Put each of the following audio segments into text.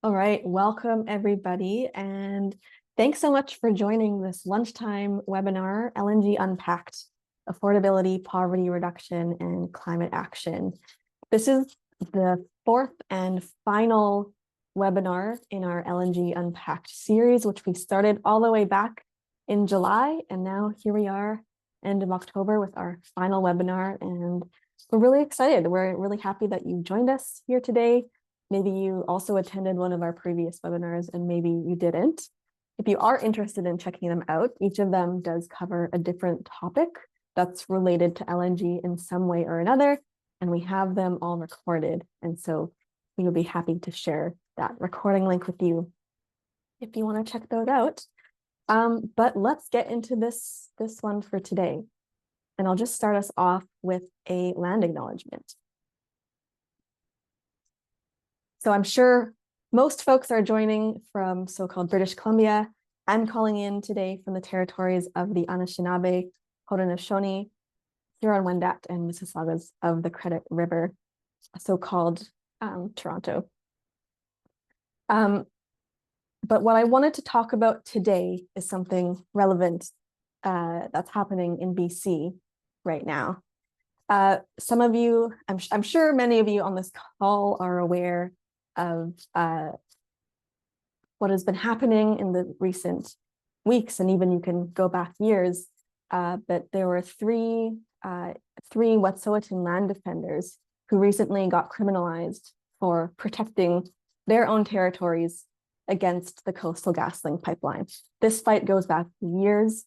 All right, welcome everybody, and thanks so much for joining this lunchtime webinar, LNG Unpacked, Affordability, Poverty Reduction, and Climate Action. This is the fourth and final webinar in our LNG Unpacked series, which we started all the way back in July, and now here we are, end of October, with our final webinar, and we're really excited. We're really happy that you joined us here today. Maybe you also attended one of our previous webinars and maybe you didn't. If you are interested in checking them out, each of them does cover a different topic that's related to LNG in some way or another, and we have them all recorded. And so we will be happy to share that recording link with you if you want to check those out. But let's get into this one for today. And I'll just start us off with a land acknowledgement. So I'm sure most folks are joining from so-called British Columbia. I'm calling in today from the territories of the Anishinaabe, Haudenosaunee, Huron-Wendat, and Mississaugas of the Credit River, so-called Toronto. But what I wanted to talk about today is something relevant that's happening in BC right now. Some of you, I'm sure many of you on this call are aware of what has been happening in the recent weeks, and even you can go back years, but there were three Wet'suwet'en land defenders who recently got criminalized for protecting their own territories against the Coastal GasLink pipeline. This fight goes back years.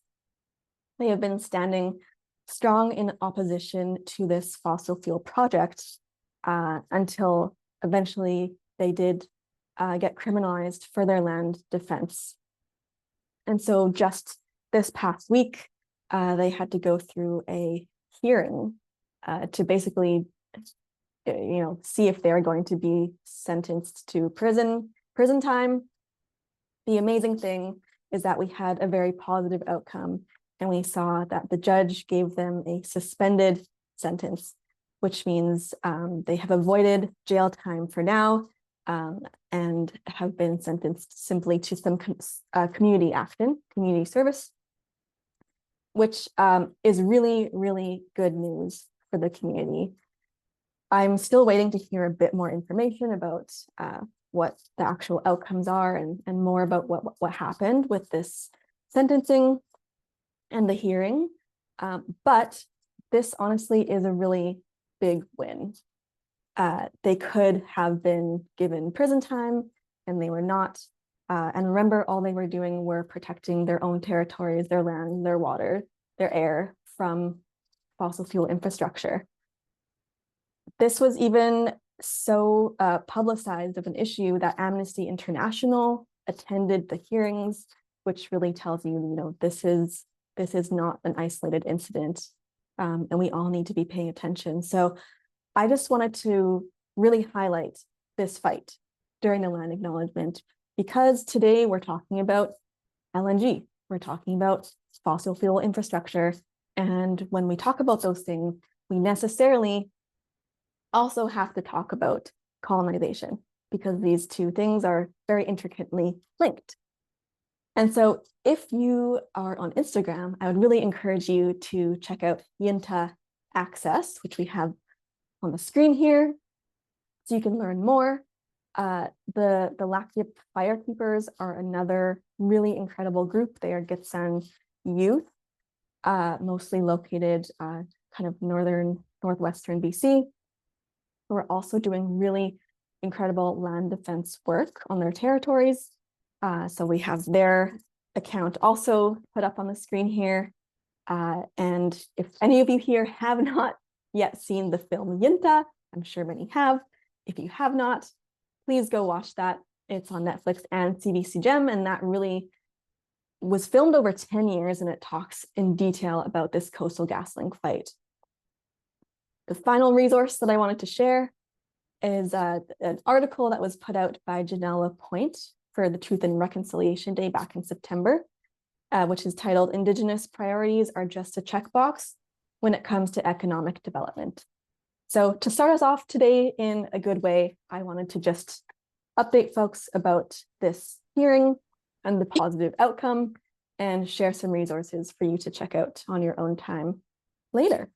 They have been standing strong in opposition to this fossil fuel project until eventually they did get criminalized for their land defense. And so just this past week, they had to go through a hearing to basically, see if they're going to be sentenced to prison time. The amazing thing is that we had a very positive outcome, and we saw that the judge gave them a suspended sentence, which means they have avoided jail time for now, and have been sentenced simply to some community action, community service, which is really, really good news for the community. I'm still waiting to hear a bit more information about what the actual outcomes are and more about what happened with this sentencing and the hearing. But this honestly is a really big win. They could have been given prison time, and they were not. And remember, all they were doing were protecting their own territories, their land, their water, their air from fossil fuel infrastructure. This was even so publicized of an issue that Amnesty International attended the hearings, which really tells you, this is not an isolated incident, and we all need to be paying attention. So I just wanted to really highlight this fight during the land acknowledgement, because today we're talking about LNG, we're talking about fossil fuel infrastructure, and when we talk about those things, we necessarily also have to talk about colonization, because these two things are very intricately linked. And so if you are on Instagram, I would really encourage you to check out Yinta Access, which we have on the screen here, so you can learn more. The Lakyip Firekeepers are another really incredible group. They are Gitsan youth, mostly located kind of northwestern BC, who are also doing really incredible land defense work on their territories. So we have their account also put up on the screen here. And if any of you here have not yet seen the film Yinta, I'm sure many have. If you have not, please go watch that. It's on Netflix and CBC Gem, and that really was filmed over 10 years, and it talks in detail about this Coastal GasLink fight. The final resource that I wanted to share is an article that was put out by Janelle Lapointe for the Truth and Reconciliation Day back in September, which is titled "Indigenous Priorities Are Just a Checkbox When It Comes to Economic Development." So to start us off today in a good way, I wanted to just update folks about this hearing and the positive outcome, and share some resources for you to check out on your own time later.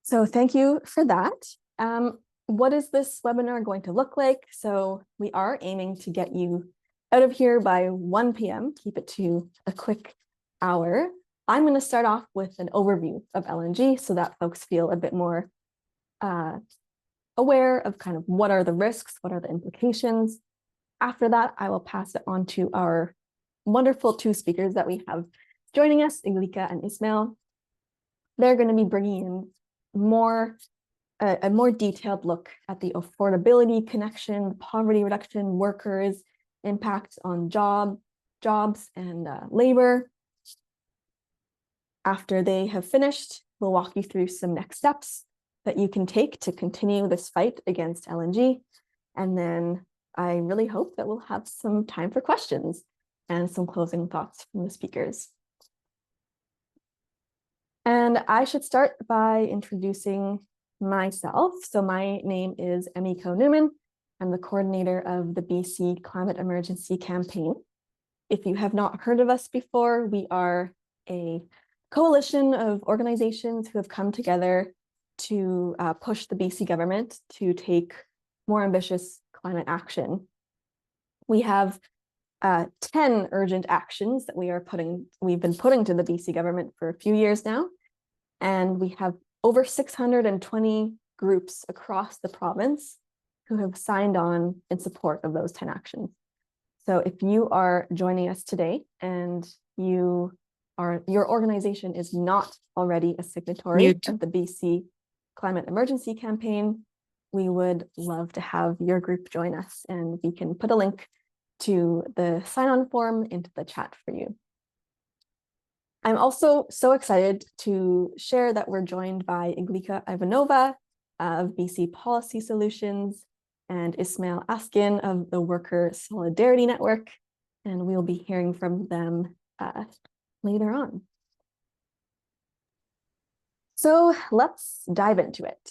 So thank you for that. What is this webinar going to look like? So we are aiming to get you out of here by 1 p.m. Keep it to a quick hour. I'm going to start off with an overview of LNG so that folks feel a bit more aware of kind of what are the risks, what are the implications. After that, I will pass it on to our wonderful two speakers that we have joining us, Iglika and Ismail. They're going to be bringing in a more detailed look at the affordability connection, poverty reduction, workers, impact on jobs and labor. After they have finished, we'll walk you through some next steps that you can take to continue this fight against LNG. And then I really hope that we'll have some time for questions and some closing thoughts from the speakers. And I should start by introducing myself. So my name is Emiko Newman. I'm the coordinator of the BC Climate Emergency Campaign. If you have not heard of us before, we are a coalition of organizations who have come together to push the BC government to take more ambitious climate action. We have 10 urgent actions that we've been putting to the BC government for a few years now. And we have over 620 groups across the province who have signed on in support of those 10 actions. So if you are joining us today and your organization is not already a signatory of the BC Climate Emergency Campaign, we would love to have your group join us, and we can put a link to the sign-on form into the chat for you. I'm also so excited to share that we're joined by Iglika Ivanova of BC Policy Solutions and Ismail Askin of the Worker Solidarity Network, and we'll be hearing from them later on. So let's dive into it.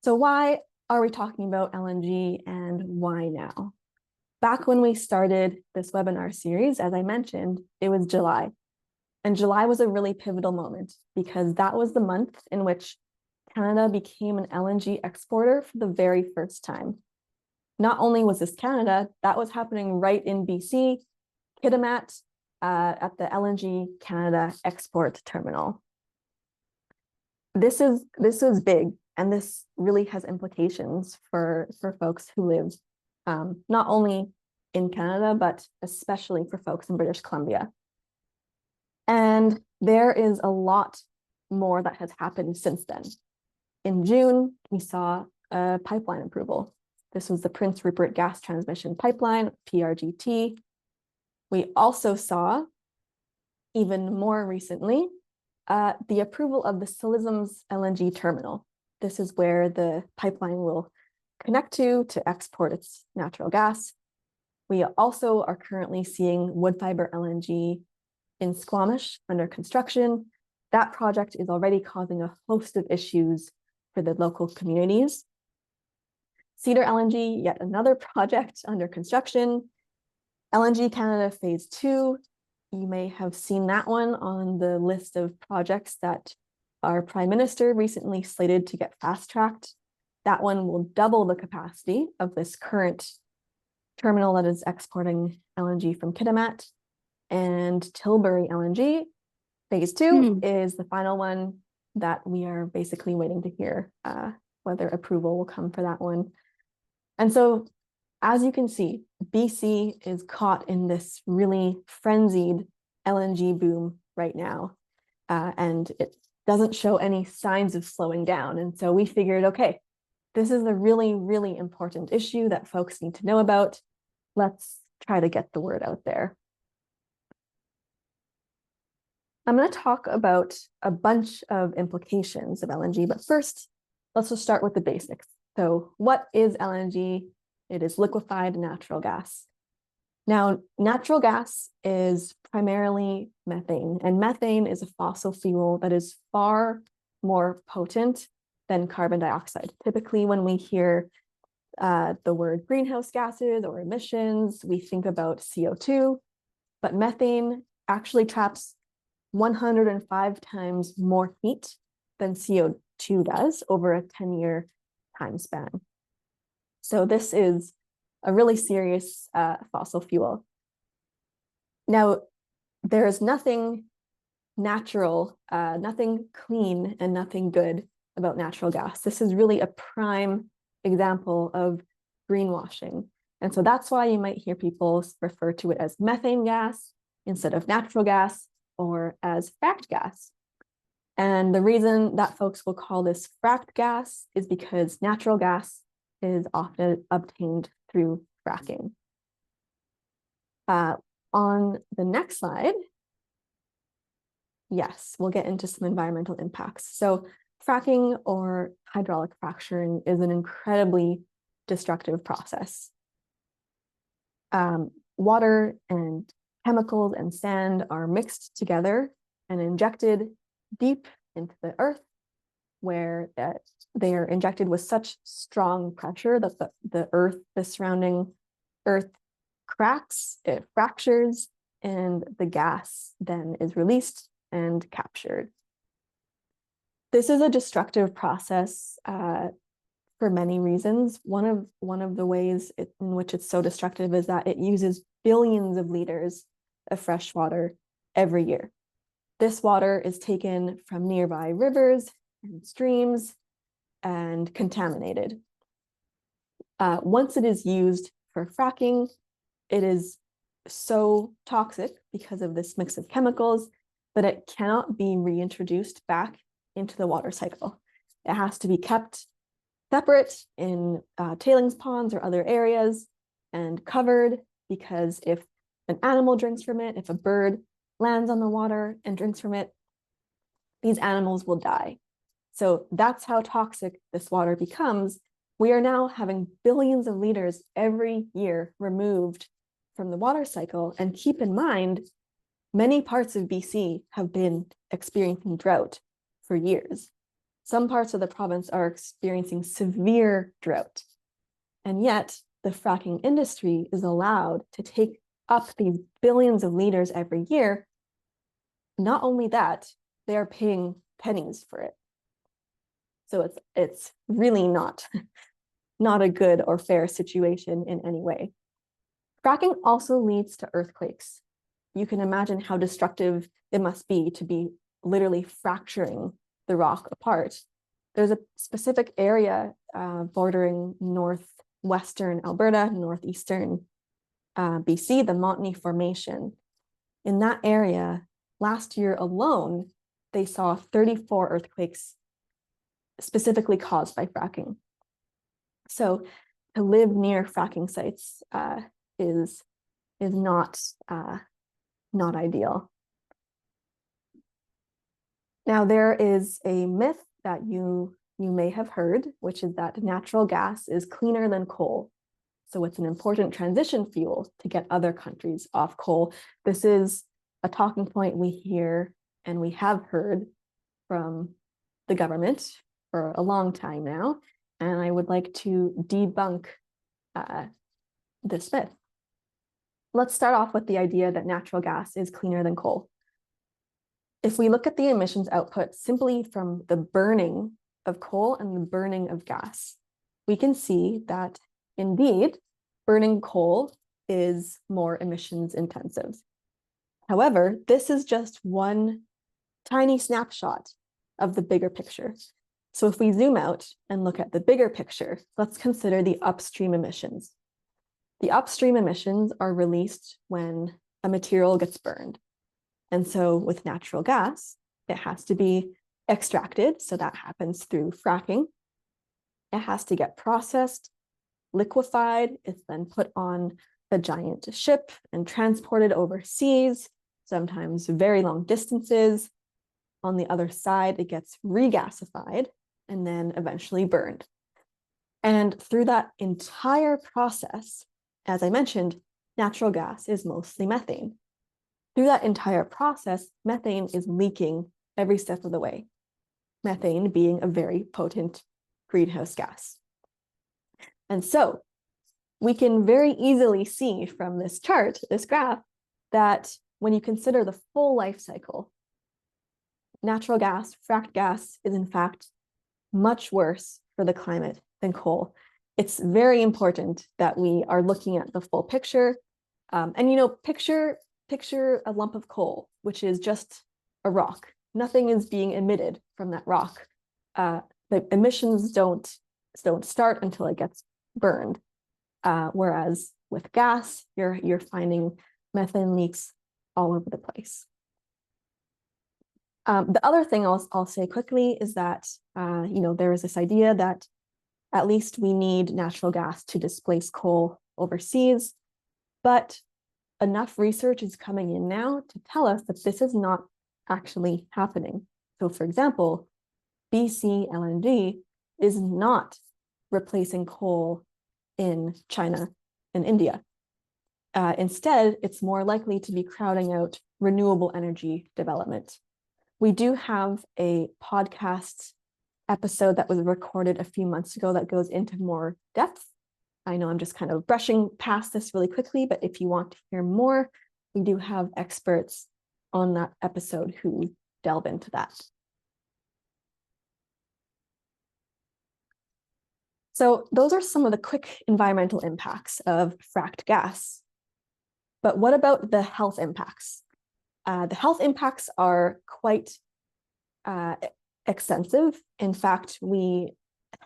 So why are we talking about LNG and why now? Back when we started this webinar series, as I mentioned, it was July. And July was a really pivotal moment because that was the month in which Canada became an LNG exporter for the very first time. Not only was this Canada, that was happening right in BC, Kitimat, at the LNG Canada export terminal. This is big, and this really has implications for folks who live not only in Canada, but especially for folks in British Columbia. And there is a lot more that has happened since then. In June, we saw a pipeline approval. This was the Prince Rupert Gas Transmission Pipeline, PRGT. We also saw, even more recently, the approval of the Silizum's LNG terminal. This is where the pipeline will connect to export its natural gas. We also are currently seeing wood fiber LNG in Squamish under construction. That project is already causing a host of issues for the local communities. Cedar LNG, yet another project under construction. LNG Canada Phase 2, you may have seen that one on the list of projects that our Prime Minister recently slated to get fast-tracked. That one will double the capacity of this current terminal that is exporting LNG from Kitimat. And Tilbury LNG Phase 2 is the final one that we are basically waiting to hear whether approval will come for that one. And so, as you can see, BC is caught in this really frenzied LNG boom right now, and it doesn't show any signs of slowing down. And so we figured, okay, this is a really, really important issue that folks need to know about. Let's try to get the word out there. I'm going to talk about a bunch of implications of LNG, but first, let's just start with the basics. So what is LNG? It is liquefied natural gas. Now, natural gas is primarily methane, and methane is a fossil fuel that is far more potent than carbon dioxide. Typically, when we hear the word greenhouse gases or emissions, we think about CO2, but methane actually traps 105 times more heat than CO2 does over a 10-year time span. So this is a really serious fossil fuel. Now, there is nothing natural, nothing clean and nothing good about natural gas. This is really a prime example of greenwashing. And so that's why you might hear people refer to it as methane gas instead of natural gas, or as fracked gas. And the reason that folks will call this fracked gas is because natural gas is often obtained through fracking. On the next slide, yes, we'll get into some environmental impacts. So fracking or hydraulic fracturing is an incredibly destructive process. Water and chemicals and sand are mixed together and injected deep into the earth, where they are injected with such strong pressure that the surrounding earth cracks, it fractures, and the gas then is released and captured. This is a destructive process for many reasons. One of the ways in which it's so destructive is that it uses billions of liters of fresh water every year. This water is taken from nearby rivers and streams and contaminated. Once it is used for fracking, it is so toxic because of this mix of chemicals that it cannot be reintroduced back into the water cycle. It has to be kept separate in tailings ponds or other areas and covered, because if an animal drinks from it, if a bird lands on the water and drinks from it, these animals will die. So that's how toxic this water becomes. We are now having billions of liters every year removed from the water cycle. And keep in mind, many parts of BC have been experiencing drought for years. Some parts of the province are experiencing severe drought. And yet the fracking industry is allowed to take up these billions of liters every year. Not only that, they are paying pennies for it. So it's really not a good or fair situation in any way. Fracking also leads to earthquakes. You can imagine how destructive it must be to be literally fracturing the rock apart. There's a specific area bordering northwestern Alberta, northeastern BC, the Montney Formation. In that area, last year alone, they saw 34 earthquakes specifically caused by fracking. So to live near fracking sites is not ideal. Now, there is a myth that you may have heard, which is that natural gas is cleaner than coal. So it's an important transition fuel to get other countries off coal. This is a talking point we hear and we have heard from the government for a long time now. And I would like to debunk this myth. Let's start off with the idea that natural gas is cleaner than coal. If we look at the emissions output simply from the burning of coal and the burning of gas, we can see that indeed burning coal is more emissions intensive. However, this is just one tiny snapshot of the bigger picture. So if we zoom out and look at the bigger picture, let's consider the upstream emissions. The upstream emissions are released when a material gets burned. And so with natural gas, it has to be extracted. So that happens through fracking. It has to get processed, liquefied. It's then put on a giant ship and transported overseas, sometimes very long distances. On the other side, it gets regasified and then eventually burned. And through that entire process, as I mentioned, natural gas is mostly methane. Through that entire process, methane is leaking every step of the way. methane being a very potent greenhouse gas. And so we can very easily see from this chart, this graph, that when you consider the full life cycle, natural gas, fracked gas, is in fact much worse for the climate than coal. It's very important that we are looking at the full picture. And picture a lump of coal, which is just a rock. Nothing is being emitted from that rock. The emissions don't start until it gets burned. Whereas with gas, you're finding methane leaks all over the place. The other thing I'll say quickly is that there is this idea that at least we need natural gas to displace coal overseas, but enough research is coming in now to tell us that this is not actually happening. So for example, BC LNG is not replacing coal in China and India. Instead, it's more likely to be crowding out renewable energy development. We do have a podcast episode that was recorded a few months ago that goes into more depth. I know I'm just kind of brushing past this really quickly, but if you want to hear more, we do have experts on that episode who delve into that. So those are some of the quick environmental impacts of fracked gas. But what about the health impacts? The health impacts are quite extensive. In fact, we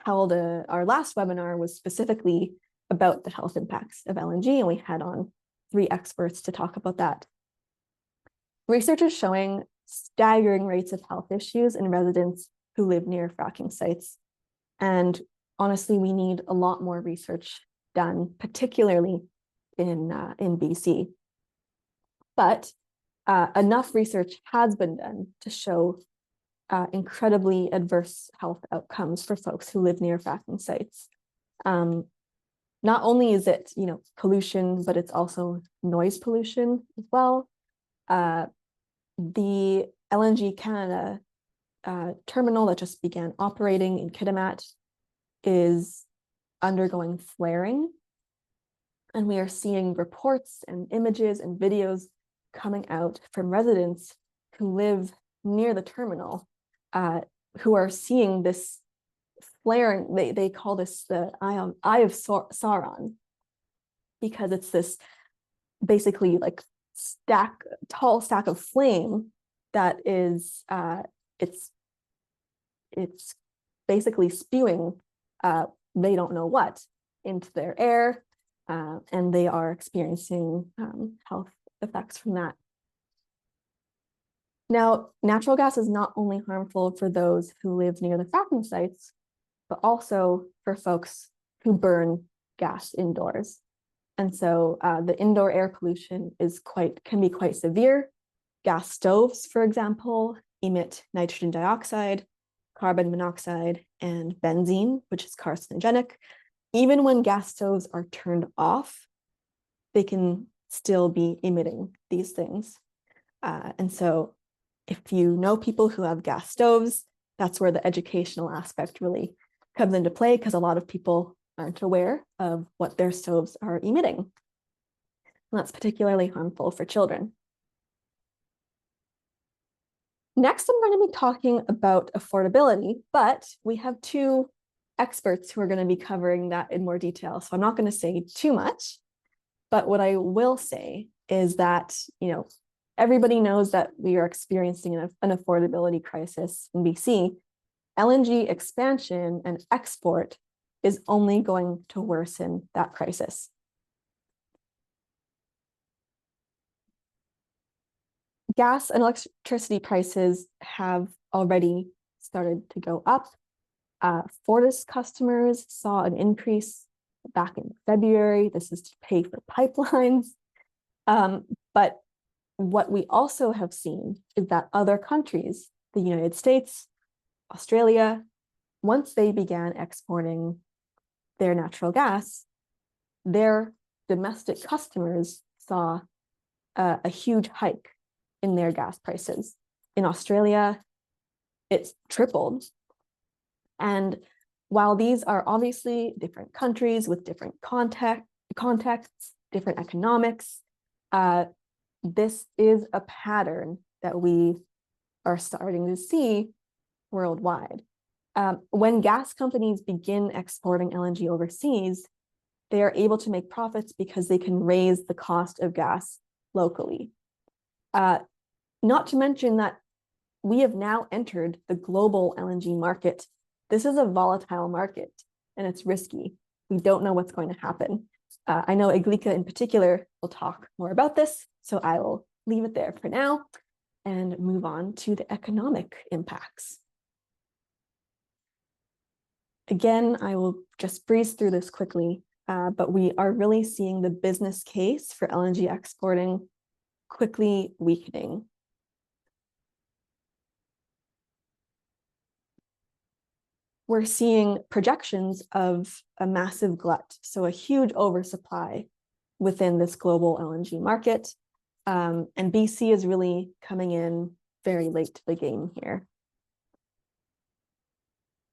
held our last webinar was specifically about the health impacts of LNG, and we had on 3 experts to talk about that. Research is showing staggering rates of health issues in residents who live near fracking sites. And honestly, we need a lot more research done, particularly in BC. But enough research has been done to show incredibly adverse health outcomes for folks who live near fracking sites. Not only is it, pollution, but it's also noise pollution as well. The LNG Canada terminal that just began operating in Kitimat is undergoing flaring. And we are seeing reports and images and videos coming out from residents who live near the terminal, who are seeing this flaring. They call this the eye of Sauron, because it's this basically like tall stack of flame that is it's basically spewing they don't know what into their air, and they are experiencing health effects from that. Now, natural gas is not only harmful for those who live near the fracking sites, but also for folks who burn gas indoors. And so the indoor air pollution can be quite severe. Gas stoves, for example, emit nitrogen dioxide, carbon monoxide, and benzene, which is carcinogenic. Even when gas stoves are turned off, they can still be emitting these things. And so if you know people who have gas stoves, that's where the educational aspect really comes into play, because a lot of people aren't aware of what their stoves are emitting. And that's particularly harmful for children. Next, I'm going to be talking about affordability, but we have 2 experts who are going to be covering that in more detail. So I'm not going to say too much, but what I will say is that, everybody knows that we are experiencing an affordability crisis in BC. LNG expansion and export is only going to worsen that crisis. Gas and electricity prices have already started to go up. Fortis customers saw an increase back in February. This is to pay for pipelines. But what we also have seen is that other countries, the United States, Australia, once they began exporting their natural gas, their domestic customers saw a huge hike in their gas prices. In Australia, it's tripled And while these are obviously different countries with different contexts, different economics, this is a pattern that we are starting to see worldwide. When gas companies begin exporting LNG overseas, they are able to make profits because they can raise the cost of gas locally. Not to mention that we have now entered the global LNG market. This is a volatile market and it's risky. We don't know what's going to happen. I know Iglika in particular will talk more about this, so I will leave it there for now and move on to the economic impacts. Again, I will just breeze through this quickly, but we are really seeing the business case for LNG exporting quickly weakening. We're seeing projections of a massive glut, so a huge oversupply within this global LNG market. And BC is really coming in very late to the game here.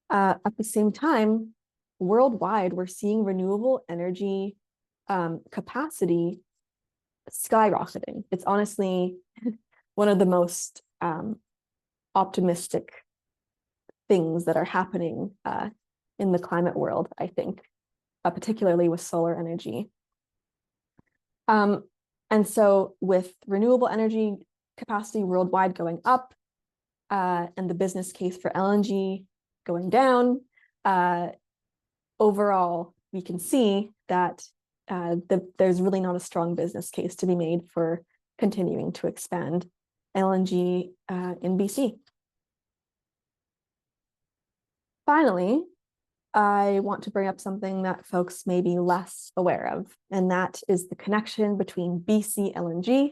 At the same time, worldwide, we're seeing renewable energy capacity skyrocketing. It's honestly one of the most optimistic things that are happening in the climate world, I think, particularly with solar energy. And so with renewable energy capacity worldwide going up and the business case for LNG going down, overall, we can see that there's really not a strong business case to be made for continuing to expand LNG in BC. Finally, I want to bring up something that folks may be less aware of, and that is the connection between BC LNG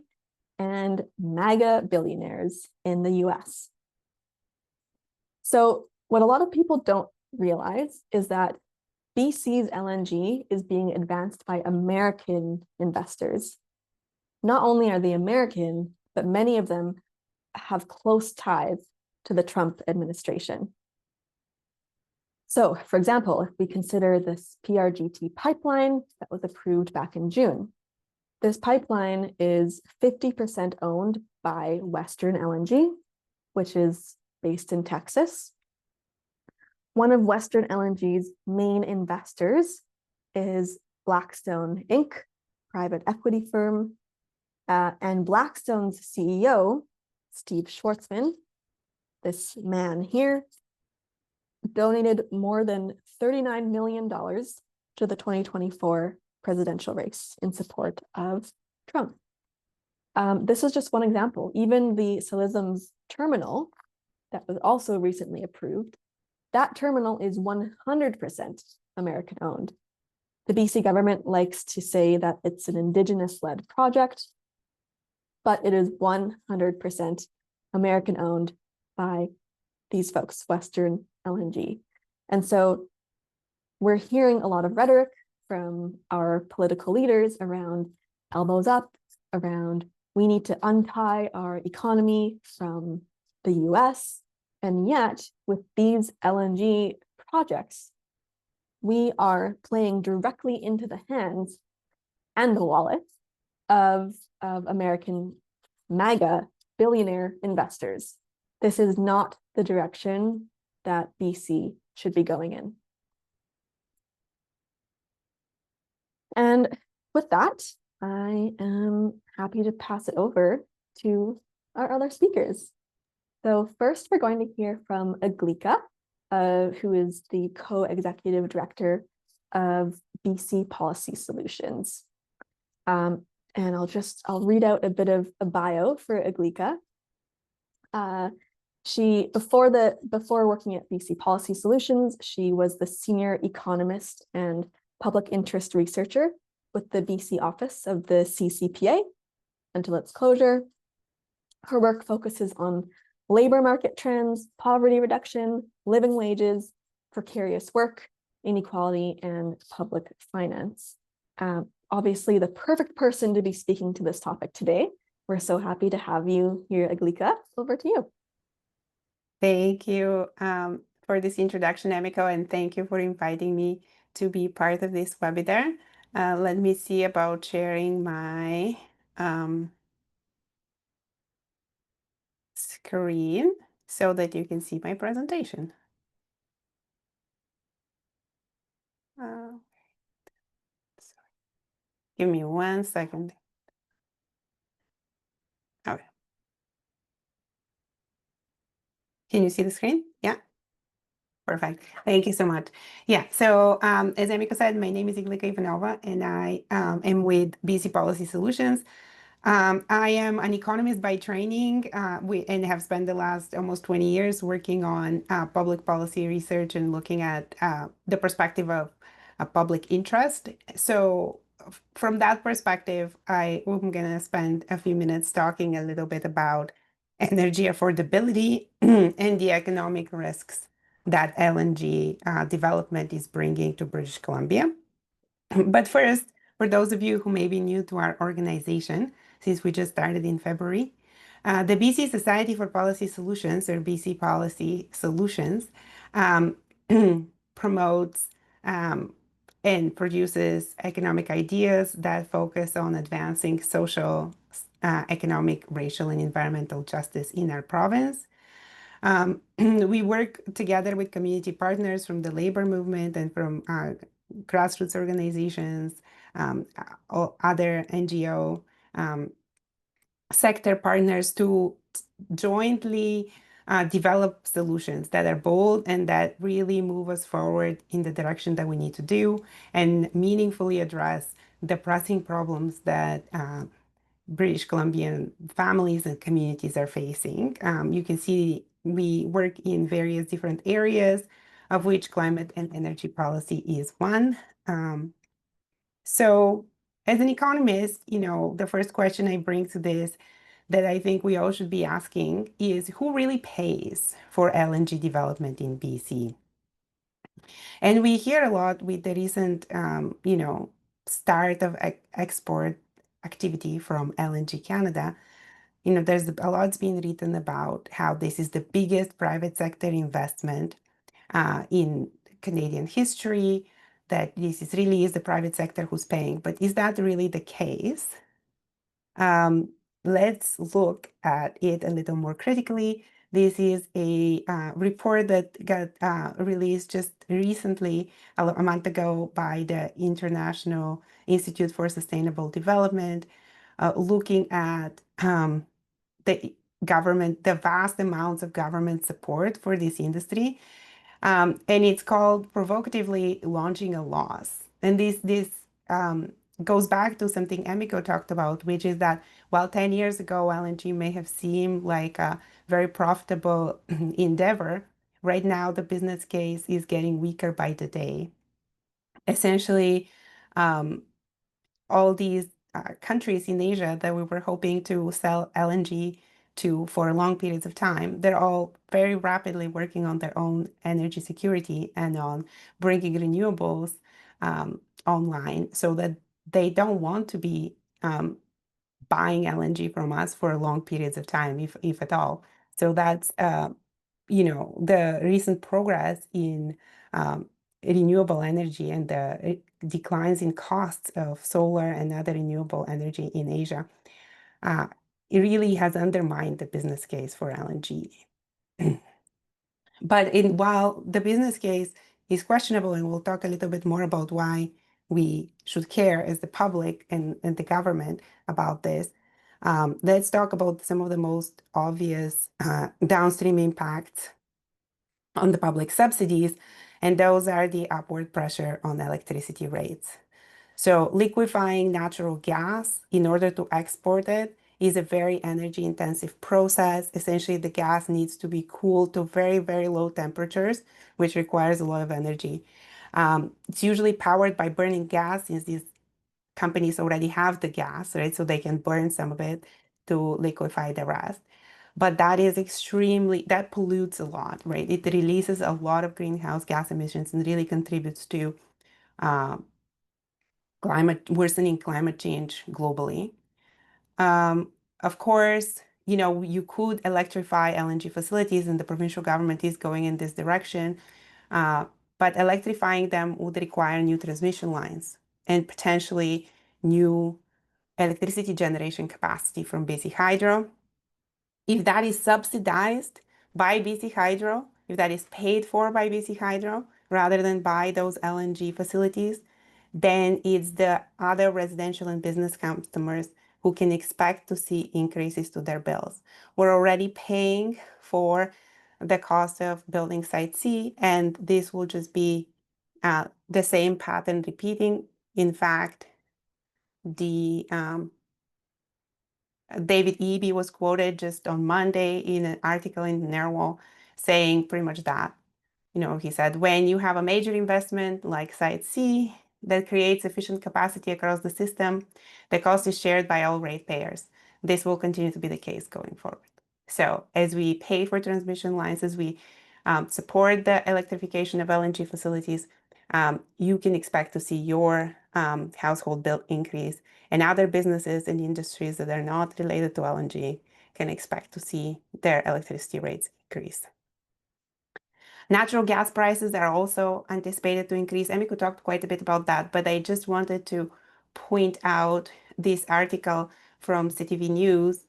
and MAGA billionaires in the US. So what a lot of people don't realize is that BC's LNG is being advanced by American investors. Not only are they American, but many of them have close ties to the Trump administration. So, for example, if we consider this PRGT pipeline that was approved back in June, this pipeline is 50% owned by Western LNG, which is based in Texas. One of Western LNG's main investors is Blackstone Inc., private equity firm, and Blackstone's CEO, Steve Schwarzman, this man here, donated more than $39 million to the 2024 presidential race in support of Trump. This is just one example. Even the Silesm's terminal that was also recently approved, that terminal is 100% American owned. The BC government likes to say that it's an Indigenous-led project, but it is 100% American owned by these folks, Western LNG. And so we're hearing a lot of rhetoric from our political leaders around elbows up, around we need to untie our economy from the US. And yet, with these LNG projects, we are playing directly into the hands and the wallets of American MAGA billionaire investors. This is not the direction that BC should be going in. And with that, I am happy to pass it over to our other speakers. So first, we're going to hear from Iglika, who is the co-executive director of BC Policy Solutions. And I'll read out a bit of a bio for Iglika. Before working at BC Policy Solutions, she was the senior economist and public interest researcher with the BC office of the CCPA until its closure. Her work focuses on labor market trends, poverty reduction, living wages, precarious work, inequality, and public finance. Obviously, the perfect person to be speaking to this topic today. We're so happy to have you here, Iglika. Over to you. Thank you. for this introduction, Emiko, and thank you for inviting me to be part of this webinar. Let me see about sharing my screen so that you can see my presentation. Give me 1 second. Okay. Can you see the screen? Yeah. Perfect. Thank you so much. Yeah. So as Emiko said, my name is Iglika Ivanova, and I am with BC Policy Solutions. I am an economist by training and have spent the last almost 20 years working on public policy research and looking at the perspective of public interest. So from that perspective, I'm going to spend a few minutes talking a little bit about energy affordability and the economic risks that LNG development is bringing to British Columbia. But first, for those of you who may be new to our organization, since we just started in February, the BC Society for Policy Solutions, or BC Policy Solutions, promotes and produces economic ideas that focus on advancing social, economic, racial, and environmental justice in our province. We work together with community partners from the labor movement and from grassroots organizations, other NGO sector partners to jointly develop solutions that are bold and that really move us forward in the direction that we need to do and meaningfully address the pressing problems that British Columbian families and communities are facing. You can see we work in various different areas, of which climate and energy policy is one. So as an economist, the first question I bring to this that I think we all should be asking is who really pays for LNG development in BC? And we hear a lot with the recent, start of export activity from LNG Canada. There's a lot's been written about how this is the biggest private sector investment in Canadian history, that really is the private sector who's paying. But is that really the case? Let's look at it a little more critically. This is a report that got released just recently, a month ago, by the International Institute for Sustainable Development, looking at the vast amounts of government support for this industry. And it's called provocatively launching a loss. And this goes back to something Emiko talked about, which is that while 10 years ago LNG may have seemed like a very profitable endeavor, right now the business case is getting weaker by the day. Essentially, all these countries in Asia that we were hoping to sell LNG to for long periods of time, they're all very rapidly working on their own energy security and on bringing renewables online so that they don't want to be buying LNG from us for long periods of time, if at all. So that's, the recent progress in renewable energy and the declines in costs of solar and other renewable energy in Asia, it really has undermined the business case for LNG. But while the business case is questionable, and we'll talk a little bit more about why we should care as the public and the government about this, let's talk about some of the most obvious downstream impacts on the public subsidies, and those are the upward pressure on electricity rates. So liquefying natural gas in order to export it is a very energy intensive process. Essentially, the gas needs to be cooled to very, very low temperatures, which requires a lot of energy. It's usually powered by burning gas, since these companies already have the gas, right? So they can burn some of it to liquefy the rest. But that pollutes a lot, right? It releases a lot of greenhouse gas emissions and really contributes to worsening climate change globally. Of course, you could electrify LNG facilities, and the provincial government is going in this direction. But electrifying them would require new transmission lines and potentially new electricity generation capacity from BC Hydro. If that is subsidized by BC Hydro, if that is paid for by BC Hydro rather than by those LNG facilities, then it's the other residential and business customers who can expect to see increases to their bills. We're already paying for the cost of building Site C, and this will just be the same pattern repeating. In fact, the David Eby was quoted just on Monday in an article in Narwhal saying pretty much that. He said, when you have a major investment like Site C that creates efficient capacity across the system, the cost is shared by all ratepayers. This will continue to be the case going forward. So as we pay for transmission lines, as we support the electrification of LNG facilities, you can expect to see your household bill increase, and other businesses and industries that are not related to LNG can expect to see their electricity rates increase. Natural gas prices are also anticipated to increase. Emiko talked quite a bit about that, but I just wanted to point out this article from CTV News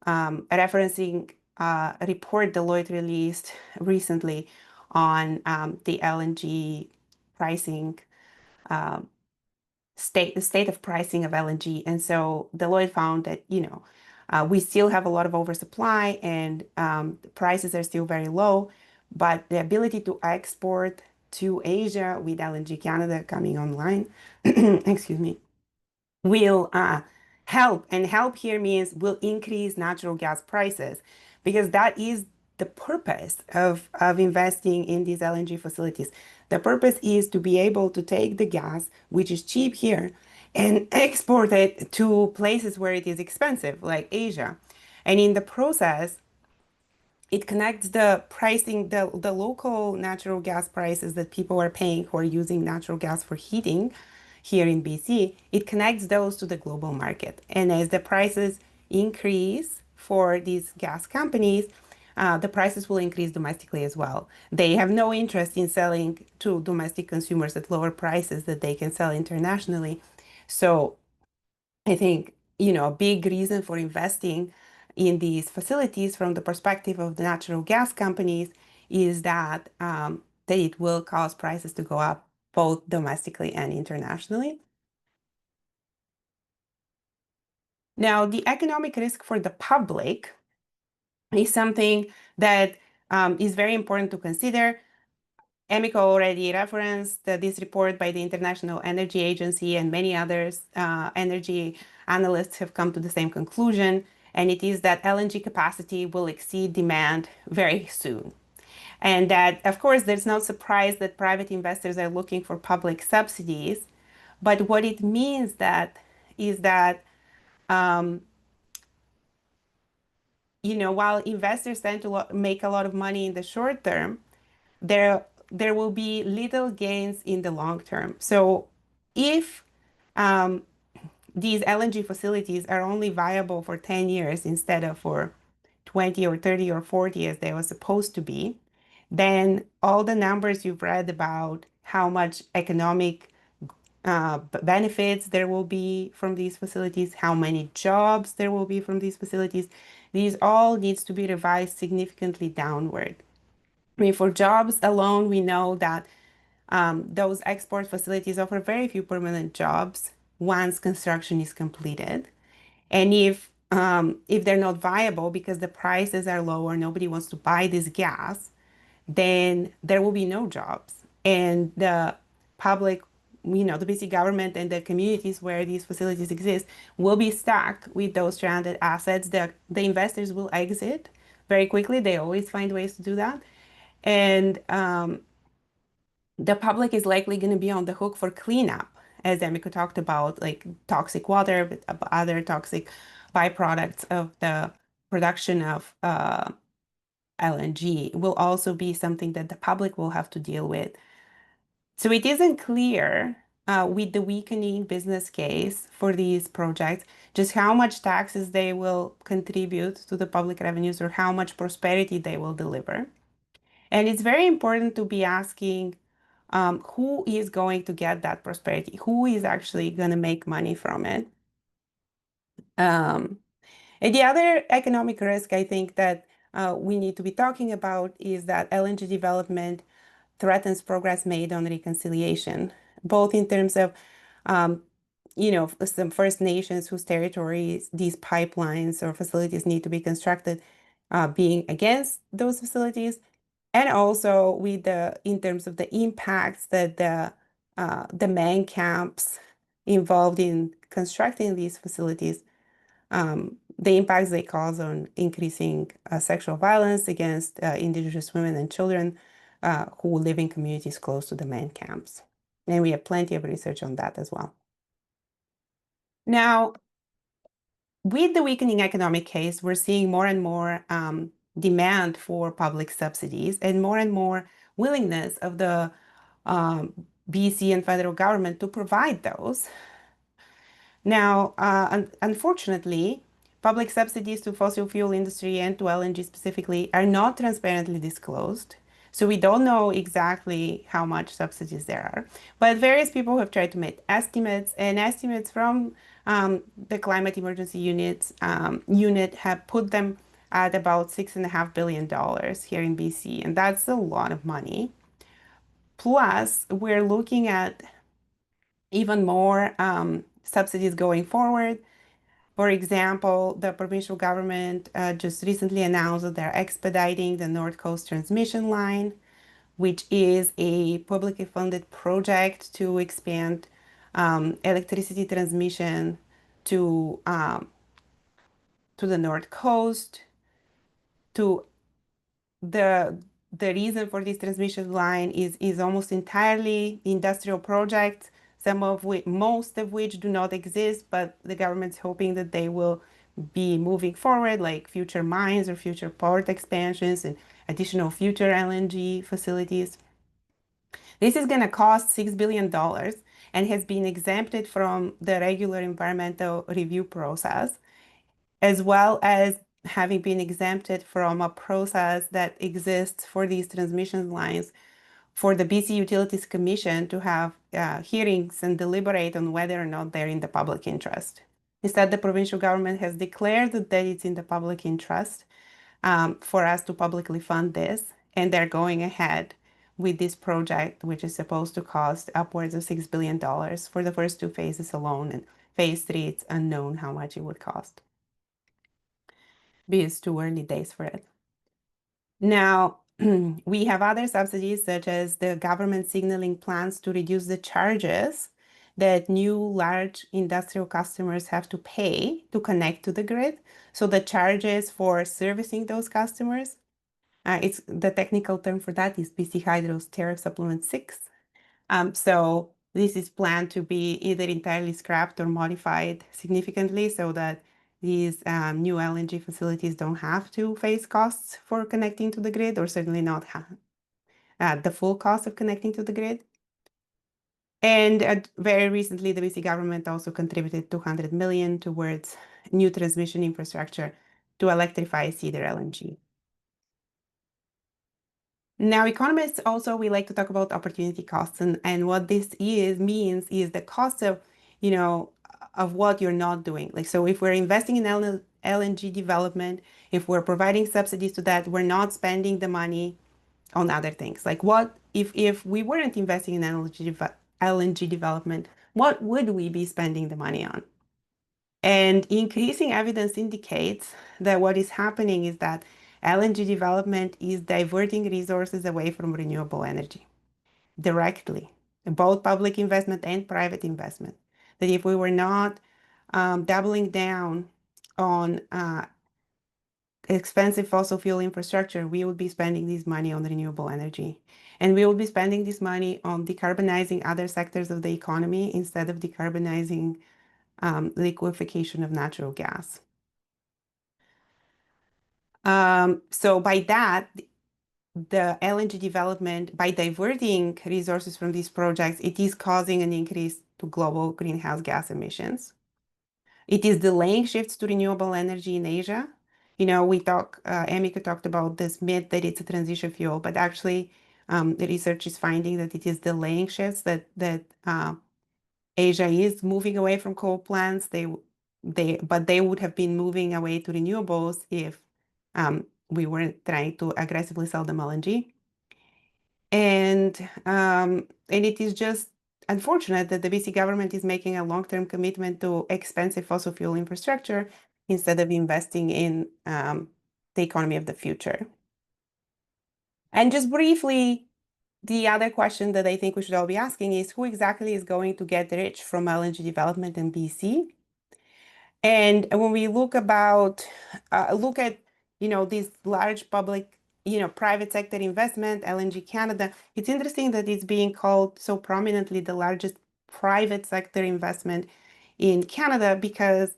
referencing a report Deloitte released recently on the LNG pricing, the state of pricing of LNG. And so Deloitte found that, we still have a lot of oversupply, and the prices are still very low, but the ability to export to Asia with LNG Canada coming online, excuse me, will help. And help here means will increase natural gas prices, because that is the purpose of investing in these LNG facilities. The purpose is to be able to take the gas, which is cheap here, and export it to places where it is expensive, like Asia. And in the process, it connects the pricing, the local natural gas prices that people are paying who are using natural gas for heating here in BC, it connects those to the global market. And as the prices increase for these gas companies, the prices will increase domestically as well. They have no interest in selling to domestic consumers at lower prices that they can sell internationally. So I think, a big reason for investing in these facilities from the perspective of the natural gas companies is that it will cause prices to go up both domestically and internationally. Now, the economic risk for the public is something that is very important to consider. Emiko already referenced this report by the International Energy Agency, and many others energy analysts have come to the same conclusion, and it is that LNG capacity will exceed demand very soon. And that, of course, there's no surprise that private investors are looking for public subsidies, but what it means is that while investors tend to make a lot of money in the short term, there will be little gains in the long term. So if these LNG facilities are only viable for 10 years instead of for 20 or 30 or 40 as they were supposed to be, then all the numbers you've read about how much economic benefits there will be from these facilities, how many jobs there will be from these facilities, these all needs to be revised significantly downward. I mean, for jobs alone, we know that those export facilities offer very few permanent jobs once construction is completed. And if they're not viable because the prices are lower, nobody wants to buy this gas, then there will be no jobs. And the public, the BC government and the communities where these facilities exist will be stuck with those stranded assets. The investors will exit very quickly. They always find ways to do that. And the public is likely going to be on the hook for cleanup, as Emiko talked about, like toxic water, but other toxic byproducts of the production of LNG will also be something that the public will have to deal with. So it isn't clear with the weakening business case for these projects, just how much taxes they will contribute to the public revenues or how much prosperity they will deliver. And it's very important to be asking who is going to get that prosperity, who is actually going to make money from it. And the other economic risk I think that we need to be talking about is that LNG development threatens progress made on reconciliation, both in terms of, some First Nations whose territories these pipelines or facilities need to be constructed, being against those facilities, and also with in terms of the impacts that the man camps involved in constructing these facilities, the impacts they cause on increasing sexual violence against Indigenous women and children who live in communities close to the man camps. And we have plenty of research on that as well. Now, with the weakening economic case, we're seeing more and more demand for public subsidies and more willingness of the BC and federal government to provide those. Now, unfortunately, public subsidies to fossil fuel industry and to LNG specifically are not transparently disclosed. So we don't know exactly how much subsidies there are. But various people have tried to make estimates, and estimates from the Climate Emergency Unit have put them at about $6.5 billion here in BC, and that's a lot of money. Plus, we're looking at even more subsidies going forward. For example, the provincial government just recently announced that they're expediting the North Coast transmission line, which is a publicly funded project to expand electricity transmission to the North Coast. To the reason for this transmission line is almost entirely industrial projects, most of which do not exist, but the government's hoping that they will be moving forward, like future mines or future port expansions and additional future LNG facilities. This is going to cost $6 billion and has been exempted from the regular environmental review process, as well as having been exempted from a process that exists for these transmission lines for the BC Utilities Commission to have hearings and deliberate on whether or not they're in the public interest. Instead, the provincial government has declared that it's in the public interest for us to publicly fund this, and they're going ahead with this project, which is supposed to cost upwards of $6 billion for the first two phases alone, and phase 3, it's unknown how much it would cost. It's too early days for it. Now, we have other subsidies, such as the government signaling plans to reduce the charges that new large industrial customers have to pay to connect to the grid. So the charges for servicing those customers, it's the technical term for that is BC Hydro's Tariff Supplement 6. So this is planned to be either entirely scrapped or modified significantly so that these new LNG facilities don't have to face costs for connecting to the grid, or certainly not the full cost of connecting to the grid. And very recently, the BC government also contributed $200 million towards new transmission infrastructure to electrify Cedar LNG. Now, economists also, we like to talk about opportunity costs, and what this means is the cost of, of what you're not doing. Like, so if we're investing in LNG development, if we're providing subsidies to that, we're not spending the money on other things. Like, what if we weren't investing in LNG development, what would we be spending the money on? And increasing evidence indicates that what is happening is that LNG development is diverting resources away from renewable energy directly, both public investment and private investment. That if we were not doubling down on expensive fossil fuel infrastructure, we would be spending this money on renewable energy. And we will be spending this money on decarbonizing other sectors of the economy instead of decarbonizing liquefaction of natural gas. So by that, the LNG development, by diverting resources from these projects, it is causing an increase to global greenhouse gas emissions. It is delaying shifts to renewable energy in Asia. Emiko talked about this myth that it's a transition fuel, but actually the research is finding that it is delaying shifts, that Asia is moving away from coal plants. But they would have been moving away to renewables if we weren't trying to aggressively sell them LNG. And it is just unfortunate that the BC government is making a long-term commitment to expensive fossil fuel infrastructure instead of investing in the economy of the future. And just briefly, the other question that I think we should all be asking is who exactly is going to get rich from LNG development in BC? And when we look at these large public, private sector investment, LNG Canada, it's interesting that it's being called so prominently the largest private sector investment in Canada because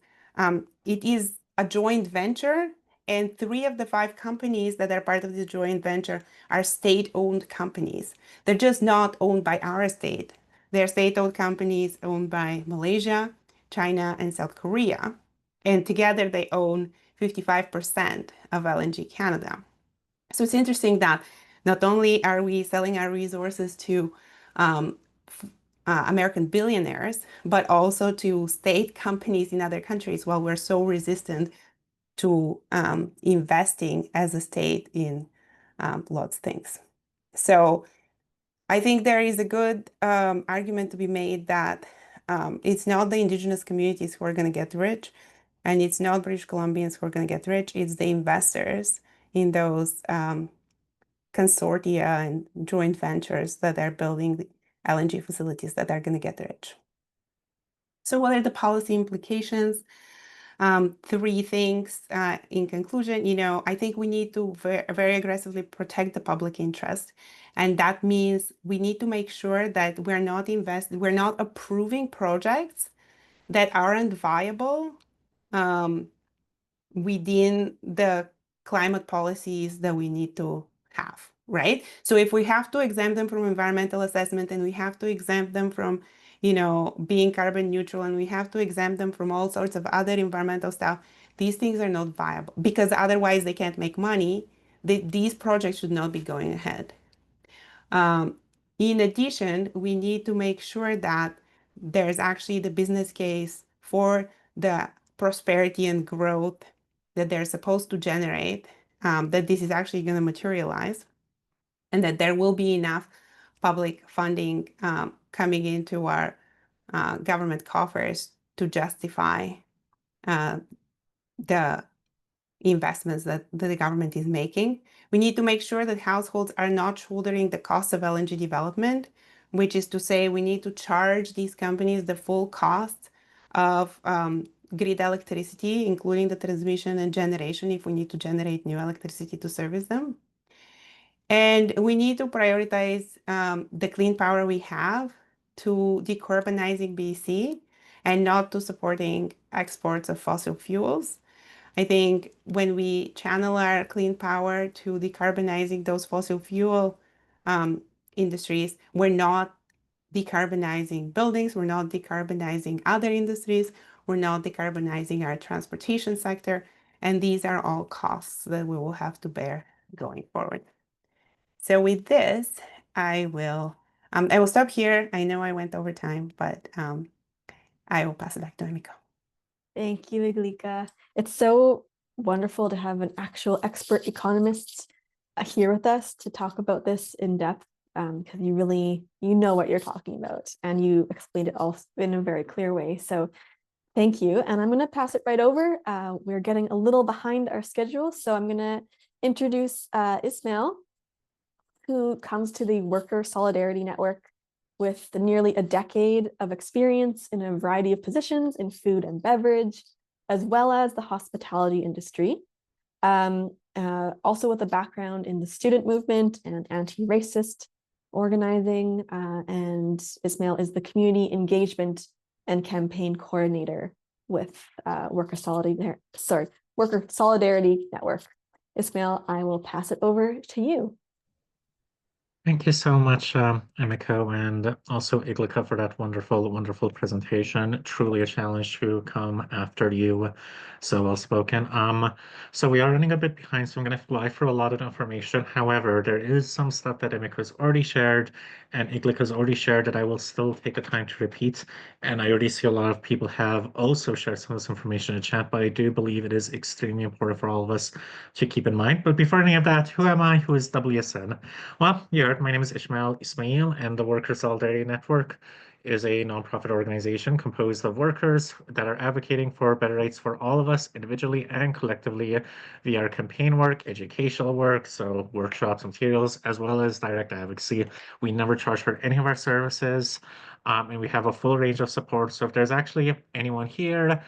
it is a joint venture, and 3 of the 5 companies that are part of the joint venture are state-owned companies. They're just not owned by our state. They're state-owned companies owned by Malaysia, China, and South Korea. And together they own 55% of LNG Canada. So it's interesting that not only are we selling our resources to American billionaires, but also to state companies in other countries, while we're so resistant to investing as a state in lots of things. So I think there is a good argument to be made that it's not the Indigenous communities who are going to get rich, and it's not British Columbians who are going to get rich. It's the investors in those consortia and joint ventures that are building the LNG facilities that are going to get rich. So what are the policy implications? 3 things in conclusion. I think we need to very aggressively protect the public interest. And that means we need to make sure that we're not approving projects that aren't viable within the climate policies that we need to have, right? So if we have to exempt them from environmental assessment, and we have to exempt them from being carbon neutral, and we have to exempt them from all sorts of other environmental stuff, these things are not viable because otherwise they can't make money. These projects should not be going ahead. In addition, we need to make sure that there's actually the business case for the prosperity and growth that they're supposed to generate, that this is actually going to materialize, and that there will be enough public funding coming into our government coffers to justify the investments that the government is making. We need to make sure that households are not shouldering the cost of LNG development, which is to say we need to charge these companies the full cost of grid electricity, including the transmission and generation, if we need to generate new electricity to service them. And we need to prioritize the clean power we have to decarbonizing BC and not to supporting exports of fossil fuels. I think when we channel our clean power to decarbonizing those fossil fuel industries, we're not decarbonizing buildings, we're not decarbonizing other industries, we're not decarbonizing our transportation sector, and these are all costs that we will have to bear going forward. So with this, I will stop here. I know I went over time, but I will pass it back to Emiko. Thank you, Iglika. It's so wonderful to have an actual expert economist here with us to talk about this in depth, because you know what you're talking about, and you explained it all in a very clear way. So thank you. And I'm going to pass it right over. We're getting a little behind our schedule, so I'm going to introduce Ismail, who comes to the Worker Solidarity Network with nearly a decade of experience in a variety of positions in food and beverage, as well as the hospitality industry. Also with a background in the student movement and anti-racist organizing. And Ismail is the community engagement and campaign coordinator with Worker Solidarity Network. Ismail, I will pass it over to you. Thank you so much, Emiko, and also Iglika for that wonderful, wonderful presentation. Truly a challenge to come after you. So well spoken. So we are running a bit behind, so I'm going to fly through a lot of information. However, there is some stuff that Emiko's already shared and Iglika's already shared that I will still take the time to repeat. And I already see a lot of people have also shared some of this information in chat, but I do believe it is extremely important for all of us to keep in mind. But before any of that, who am I? Who is WSN? Well, you heard my name is Ismail, and the Worker Solidarity Network is a nonprofit organization composed of workers that are advocating for better rights for all of us individually and collectively via our campaign work, educational work, so workshops, materials, as well as direct advocacy. We never charge for any of our services, and we have a full range of support. So if there's actually anyone here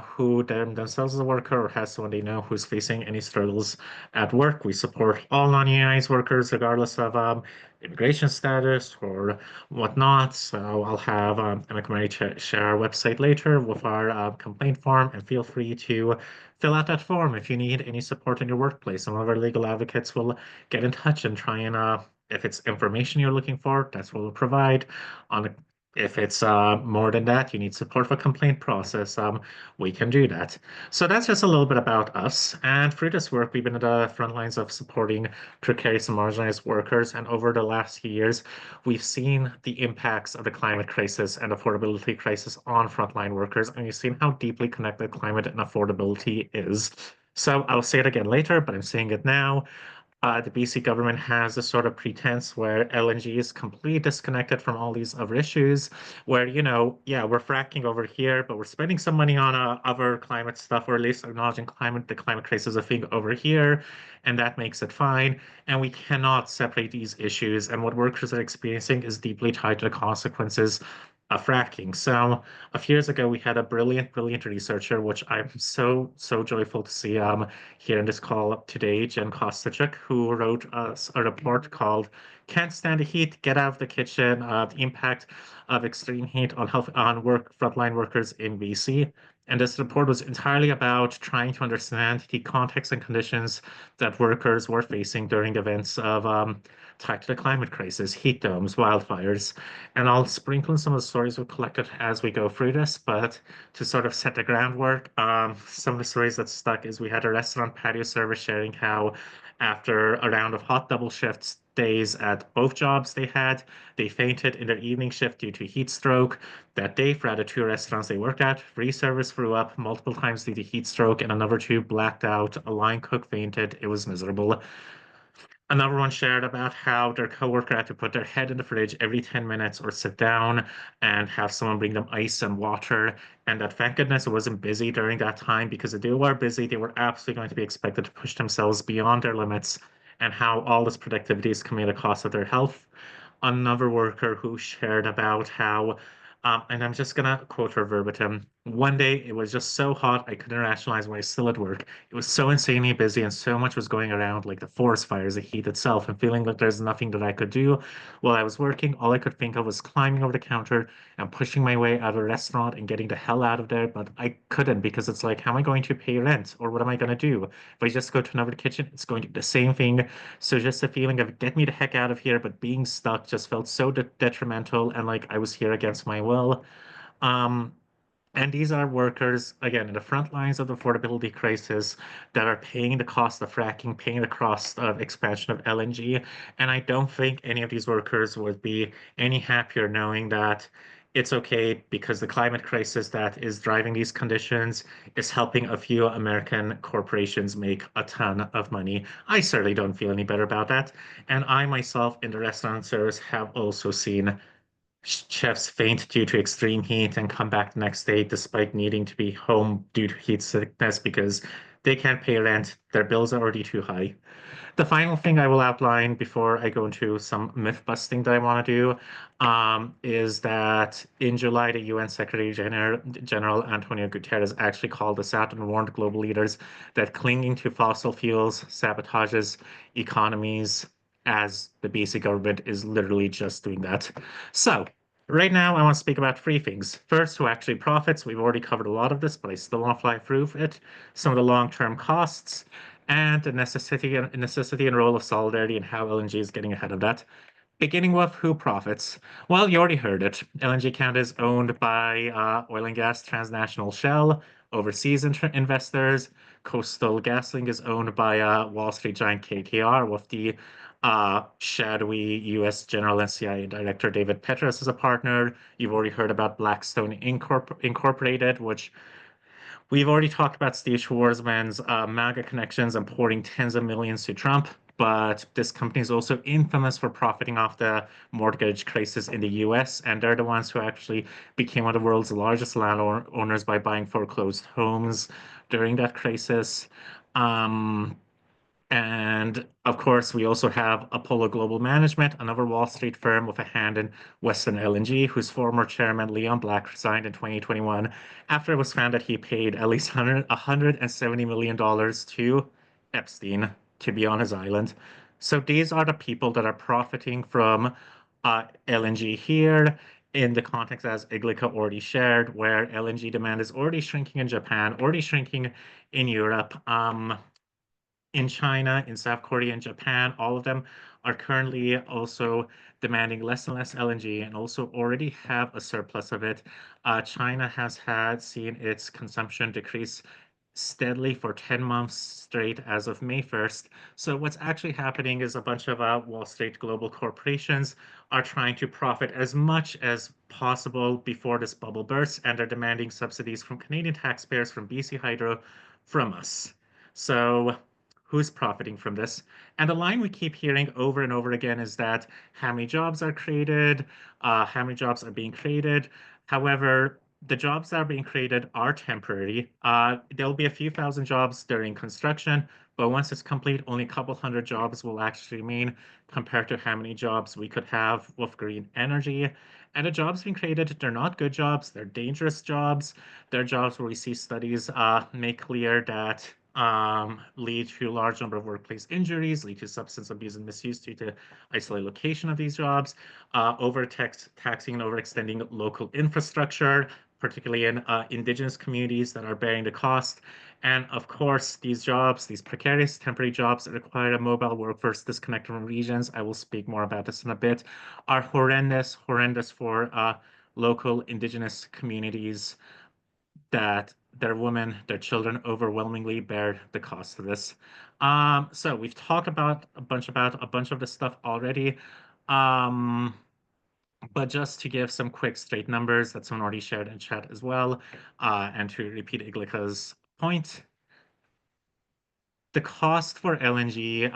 who themselves is a worker or has someone they know who's facing any struggles at work, we support all non-unionized workers, regardless of immigration status or whatnot. So I'll have Emma Mary share our website later with our complaint form, and feel free to fill out that form if you need any support in your workplace. Some of our legal advocates will get in touch and try and if it's information you're looking for, that's what we'll provide. On if it's more than that, you need support for complaint process, we can do that. So that's just a little bit about us. And through this work, we've been at the front lines of supporting precarious and marginalized workers. And over the last few years, we've seen the impacts of the climate crisis and affordability crisis on frontline workers. And we've seen how deeply connected climate and affordability is. So I'll say it again later, but I'm saying it now. The BC government has a sort of pretense where LNG is completely disconnected from all these other issues, where, yeah, we're fracking over here, but we're spending some money on other climate stuff, or at least acknowledging the climate crisis is a thing over here, and that makes it fine. And we cannot separate these issues. And what workers are experiencing is deeply tied to the consequences of fracking. So a few years ago, we had a brilliant, brilliant researcher, which I'm so, so joyful to see here in this call today, Jen Kostachuk, who wrote us a report called "Can't Stand the Heat, Get Out of the Kitchen: The Impact of Extreme Heat on Health on Frontline Workers in BC." And this report was entirely about trying to understand the context and conditions that workers were facing during events of tied to the climate crisis, heat domes, wildfires. And I'll sprinkle in some of the stories we've collected as we go through this, but to sort of set the groundwork, some of the stories that stuck is we had a restaurant patio server sharing how after a round of hot double shifts days at both jobs they fainted in their evening shift due to heat stroke. That day, for the two restaurants they worked at, three servers threw up multiple times due to heat stroke, and another two blacked out. A line cook fainted. It was miserable. Another one shared about how their coworker had to put their head in the fridge every 10 minutes or sit down and have someone bring them ice and water. And that thank goodness it wasn't busy during that time, because if they were busy, they were absolutely going to be expected to push themselves beyond their limits, and how all this productivity is coming at the cost of their health. Another worker who shared about how, and I'm just gonna quote her verbatim. One day it was just so hot I couldn't rationalize why I was still at work. It was so insanely busy and so much was going around, like the forest fires, the heat itself, and feeling like there's nothing that I could do while I was working. All I could think of was climbing over the counter and pushing my way out of the restaurant and getting the hell out of there. But I couldn't, because it's like, how am I going to pay rent? Or what am I going to do? If I just go to another kitchen, it's going to be the same thing. So just a feeling of get me the heck out of here, but being stuck just felt so detrimental, and like I was here against my will. Um, and these are workers, again, in the front lines of the affordability crisis, that are paying the cost of fracking, paying the cost of expansion of LNG. And I don't think any of these workers would be any happier knowing that it's okay, because the climate crisis that is driving these conditions is helping a few American corporations make a ton of money. I certainly don't feel any better about that. And I myself in the restaurant service have also seen chefs faint due to extreme heat and come back the next day despite needing to be home due to heat sickness, because they can't pay rent. Their bills are already too high. The final thing I will outline before I go into some myth busting that I want to do is that in July, the UN Secretary General Antonio Guterres actually called us out and warned global leaders that clinging to fossil fuels sabotages economies, as the BC government is literally just doing that. So, right now, I want to speak about three things. First, who actually profits. We've already covered a lot of this, but I still want to fly through it. Some of the long-term costs, and the necessity and role of solidarity and how LNG is getting ahead of that. Beginning with who profits. Well, you already heard it. LNG Canada is owned by oil and gas transnational Shell, overseas investors. Coastal GasLink is owned by Wall Street giant KKR, with the shadowy U.S. General and CIA Director David Petraeus as a partner. You've already heard about Blackstone Incorporated, which we've already talked about Steve Schwarzman's MAGA connections and pouring tens of millions to Trump, but this company is also infamous for profiting off the mortgage crisis in the US, and they're the ones who actually became one of the world's largest landowners by buying foreclosed homes during that crisis. And of course, we also have Apollo Global Management, another Wall Street firm with a hand in Western LNG, whose former chairman Leon Black resigned in 2021 after it was found that he paid at least $170 million to Epstein to be on his island. So these are the people that are profiting from LNG here in the context as Iglika already shared, where LNG demand is already shrinking in Japan, already shrinking in Europe. In China, in South Korea, and Japan, all of them are currently also demanding less and less LNG and also already have a surplus of it. China has seen its consumption decrease steadily for 10 months straight as of May 1st. So what's actually happening is a bunch of Wall Street global corporations are trying to profit as much as possible before this bubble bursts, and they're demanding subsidies from Canadian taxpayers, from BC Hydro, from us. So who's profiting from this? And the line we keep hearing over and over again is that how many jobs are created, how many jobs are being created. However, the jobs that are being created are temporary. There'll be a few thousand jobs during construction, but once it's complete, only a couple hundred jobs will actually remain compared to how many jobs we could have with green energy. And the jobs being created, they're not good jobs, they're dangerous jobs. They're jobs where we see studies make clear that lead to a large number of workplace injuries, lead to substance abuse and misuse due to isolated location of these jobs, taxing and overextending local infrastructure, particularly in indigenous communities that are bearing the cost. And of course, these jobs, these precarious temporary jobs that require a mobile workforce disconnected from regions, I will speak more about this in a bit, are horrendous for local indigenous communities that their women, their children overwhelmingly bear the cost of this. So we've talked about a bunch of this stuff already. But just to give some quick straight numbers that someone already shared in chat as well, and to repeat Iglika's point, the cost for LNG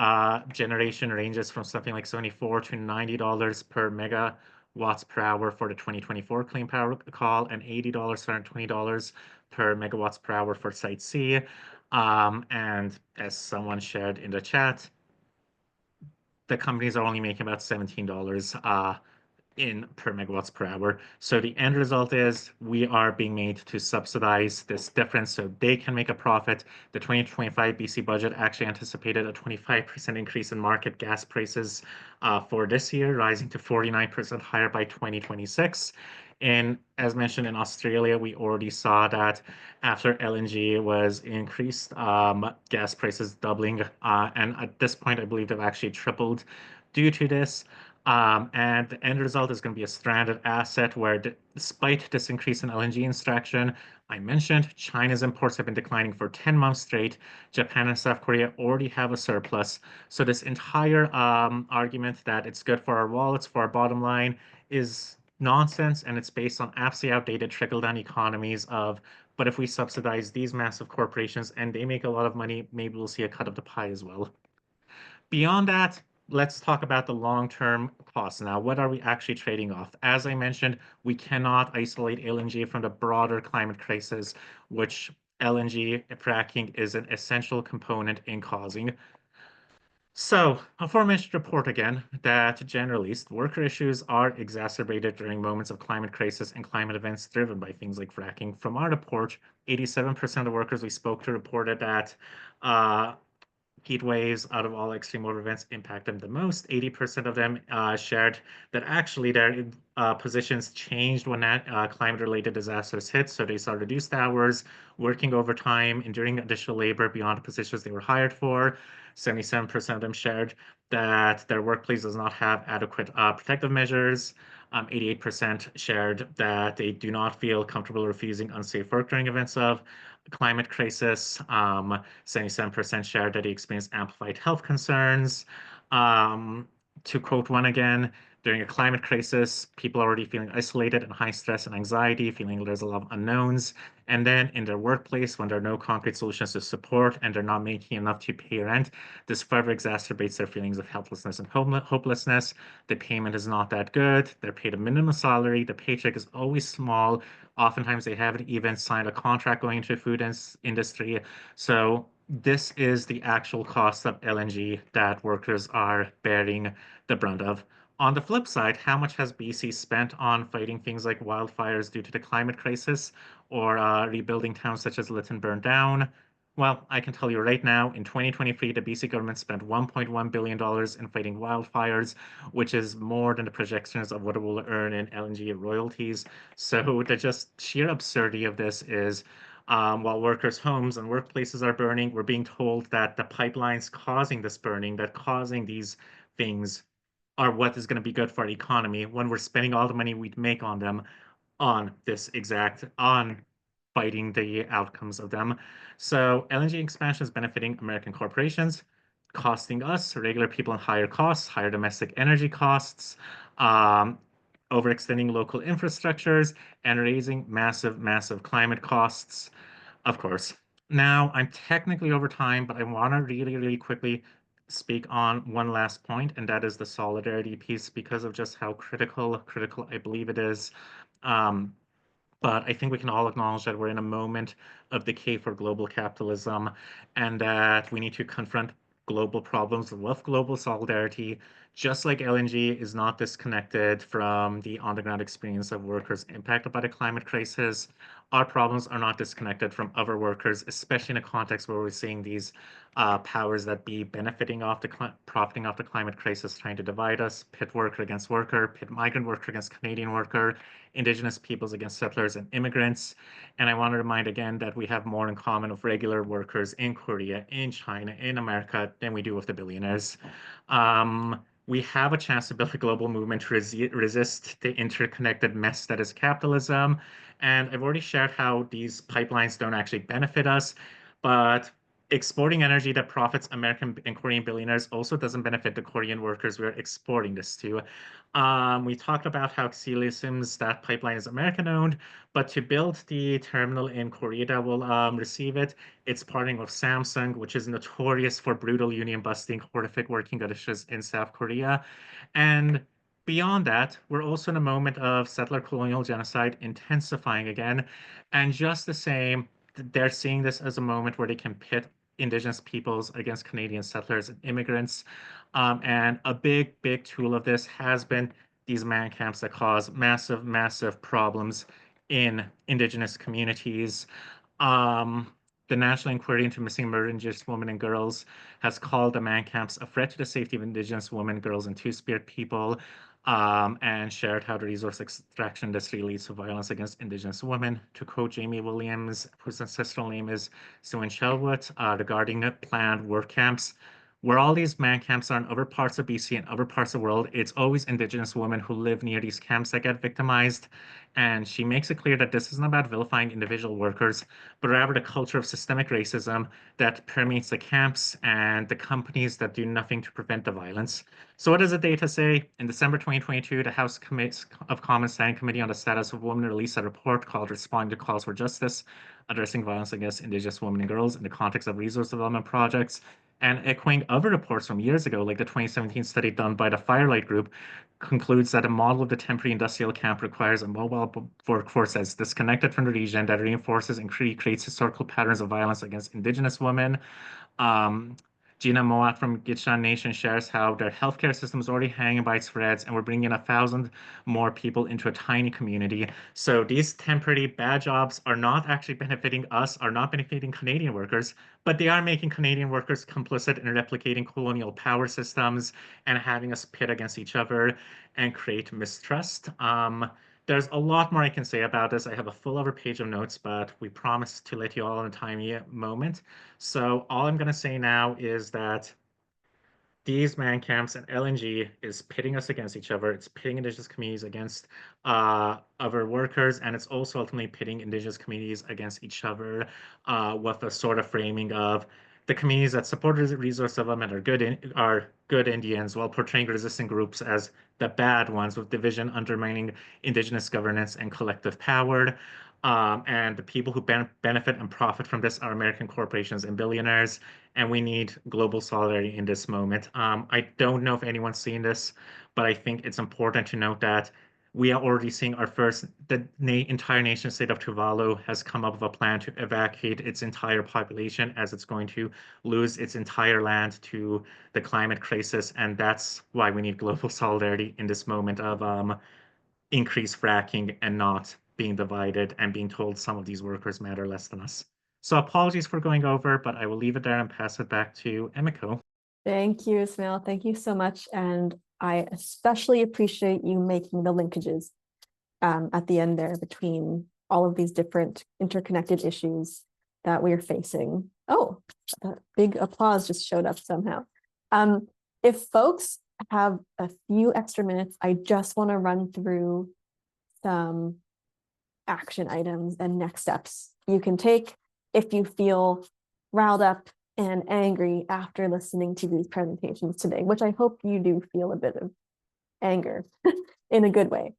generation ranges from something like $74 to $90 per megawatts per hour for the 2024 Clean Power Call, and $80 to $120 per megawatts per hour for Site C. And as someone shared in the chat, the companies are only making about $17 in per megawatts per hour. So the end result is we are being made to subsidize this difference so they can make a profit. The 2025 BC budget actually anticipated a 25% increase in market gas prices for this year, rising to 49% higher by 2026. And as mentioned in Australia, we already saw that after LNG was increased, gas prices doubling. And at this point, I believe they've actually tripled due to this. And the end result is going to be a stranded asset where, despite this increase in LNG extraction, I mentioned China's imports have been declining for 10 months straight. Japan and South Korea already have a surplus. So this entire argument that it's good for our wallets, for our bottom line, is nonsense, and it's based on absolutely outdated trickle-down economies of, but if we subsidize these massive corporations and they make a lot of money, maybe we'll see a cut of the pie as well. Beyond that, let's talk about the long-term costs. Now, what are we actually trading off? As I mentioned, we cannot isolate LNG from the broader climate crisis, which LNG fracking is an essential component in causing. So, aforementioned report again that generally worker issues are exacerbated during moments of climate crisis and climate events driven by things like fracking. From our report, 87% of workers we spoke to reported that heat waves out of all extreme weather events impact them the most. 80% of them shared that actually their positions changed when that climate-related disasters hit. So they saw reduced hours, working overtime, enduring additional labor beyond the positions they were hired for. 77% of them shared that their workplace does not have adequate protective measures. 88% shared that they do not feel comfortable refusing unsafe work during events of climate crisis. 77% shared that they experienced amplified health concerns. To quote one again, during a climate crisis, people are already feeling isolated and high stress and anxiety, feeling there's a lot of unknowns. And then in their workplace, when there are no concrete solutions to support and they're not making enough to pay rent, this further exacerbates their feelings of helplessness and hopelessness. The payment is not that good. They're paid a minimum salary. The paycheck is always small. Oftentimes, they haven't even signed a contract going into the food industry. So this is the actual cost of LNG that workers are bearing the brunt of. On the flip side, how much has BC spent on fighting things like wildfires due to the climate crisis or rebuilding towns such as Lytton burned down? Well, I can tell you right now, in 2023, the BC government spent $1.1 billion in fighting wildfires, which is more than the projections of what it will earn in LNG royalties. So the just sheer absurdity of this is while workers' homes and workplaces are burning, we're being told that the pipelines causing this burning, that causing these things, are what is going to be good for our economy when we're spending all the money we'd make on them on fighting the outcomes of them. So LNG expansion is benefiting American corporations, costing us, regular people, in higher costs, higher domestic energy costs, overextending local infrastructures, and raising massive, massive climate costs, of course. Now, I'm technically over time, but I want to really, really quickly speak on one last point, and that is the solidarity piece because of just how critical I believe it is. Um, but I think we can all acknowledge that we're in a moment of decay for global capitalism and that we need to confront global problems with global solidarity, just like LNG is not disconnected from the on-the-ground experience of workers impacted by the climate crisis. Our problems are not disconnected from other workers, especially in a context where we're seeing these powers that be profiting off the climate crisis, trying to divide us, pit worker against worker, pit migrant worker against Canadian worker, Indigenous peoples against settlers and immigrants. And I want to remind again that we have more in common with regular workers in Korea, in China, in America than we do with the billionaires. We have a chance to build a global movement to resist the interconnected mess that is capitalism. And I've already shared how these pipelines don't actually benefit us, but exporting energy that profits American and Korean billionaires also doesn't benefit the Korean workers we're exporting this to. We talked about how Xili assumes that pipeline is American owned, but to build the terminal in Korea that will receive it, it's partnering with Samsung, which is notorious for brutal union busting, horrific working conditions in South Korea. And beyond that, we're also in a moment of settler colonial genocide intensifying again. And just the same, they're seeing this as a moment where they can pit Indigenous peoples against Canadian settlers and immigrants. And a big, big tool of this has been these man camps that cause massive, massive problems in Indigenous communities. Um, the National Inquiry into Missing and Murdered Indigenous Women and Girls has called the man camps a threat to the safety of Indigenous women, girls, and Two-Spirit people, and shared how the resource extraction industry leads to violence against Indigenous women. To quote Jamie Williams, whose ancestral name is Suan Shelwood, regarding planned work camps, where all these man camps are in other parts of BC and other parts of the world, it's always Indigenous women who live near these camps that get victimized. And she makes it clear that this isn't about vilifying individual workers, but rather the culture of systemic racism that permeates the camps and the companies that do nothing to prevent the violence. So what does the data say? In December 2022, the House of Commons Standing Committee on the Status of Women released a report called Responding to Calls for Justice, Addressing Violence Against Indigenous Women and Girls in the Context of Resource Development Projects. And echoing other reports from years ago, like the 2017 study done by the Firelight Group, concludes that a model of the temporary industrial camp requires a mobile workforce that's disconnected from the region that reinforces and creates historical patterns of violence against Indigenous women. Um, Gina Moat from Gitchan Nation shares how their healthcare system is already hanging by its threads, and we're bringing 1,000 more people into a tiny community. So these temporary bad jobs are not actually benefiting us, are not benefiting Canadian workers, but they are making Canadian workers complicit in replicating colonial power systems and having us pit against each other and create mistrust. There's a lot more I can say about this. I have a full over page of notes, but we promised to let you all in a tiny moment. So all I'm going to say now is that these man camps and LNG is pitting us against each other. It's pitting Indigenous communities against other workers, and it's also ultimately pitting Indigenous communities against each other with a sort of framing of the communities that support the resource development are good Indians, while portraying resistant groups as the bad ones, with division undermining Indigenous governance and collective power. And the people who benefit and profit from this are American corporations and billionaires, and we need global solidarity in this moment. I don't know if anyone's seen this, but I think it's important to note that we are already seeing the entire nation state of Tuvalu has come up with a plan to evacuate its entire population, as it's going to lose its entire land to the climate crisis. And that's why we need global solidarity in this moment of increased fracking and not being divided and being told some of these workers matter less than us. So apologies for going over, but I will leave it there and pass it back to Emiko. Thank you, Ismail. Thank you so much. And I especially appreciate you making the linkages at the end there between all of these different interconnected issues that we're facing. Oh, a big applause just showed up somehow. If folks have a few extra minutes, I just want to run through some action items and next steps you can take if you feel riled up and angry after listening to these presentations today, which I hope you do feel a bit of anger in a good way.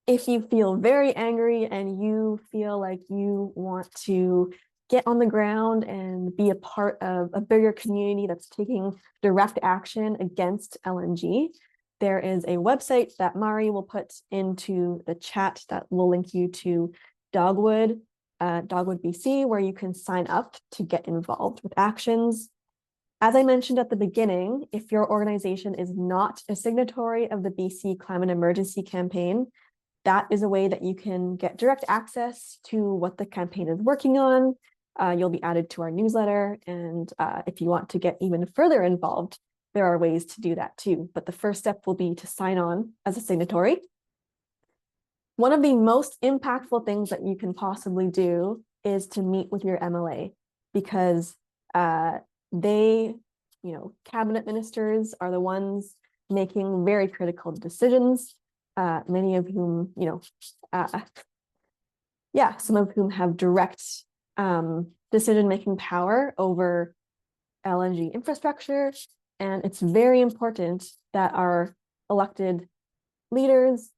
If you feel very angry and you feel like you want to get on the ground and be a part of a bigger community that's taking direct action against LNG, there is a website that Mari will put into the chat that will link you to Dogwood BC, where you can sign up to get involved with actions. As I mentioned at the beginning, if your organization is not a signatory of the BC Climate Emergency Campaign, that is a way that you can get direct access to what the campaign is working on. You'll be added to our newsletter, and if you want to get even further involved, there are ways to do that too. But the first step will be to sign on as a signatory. One of the most impactful things that you can possibly do is to meet with your MLA, because cabinet ministers are the ones making very critical decisions, many of whom, some of whom have direct decision-making power over LNG infrastructure. And it's very important that our elected leaders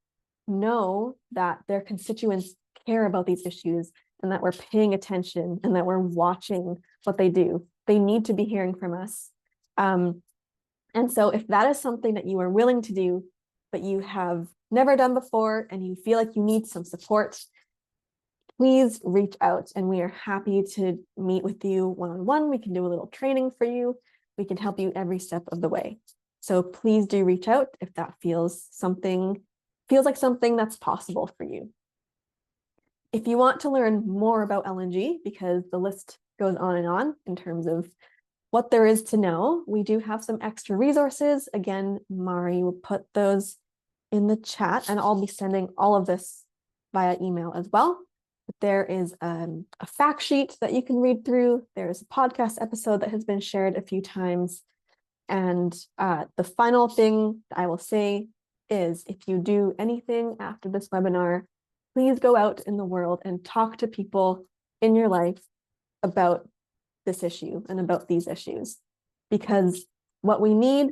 know that their constituents care about these issues and that we're paying attention and that we're watching what they do. They need to be hearing from us. And so if that is something that you are willing to do, but you have never done before and you feel like you need some support, please reach out and we are happy to meet with you one-on-one. We can do a little training for you. We can help you every step of the way. So please do reach out if that feels like something that's possible for you. If you want to learn more about LNG, because the list goes on and on in terms of what there is to know, we do have some extra resources. Again, Mari will put those in the chat, and I'll be sending all of this via email as well. But there is a fact sheet that you can read through. There's a podcast episode that has been shared a few times. And the final thing I will say is, if you do anything after this webinar, please go out in the world and talk to people in your life about this issue and about these issues. Because what we need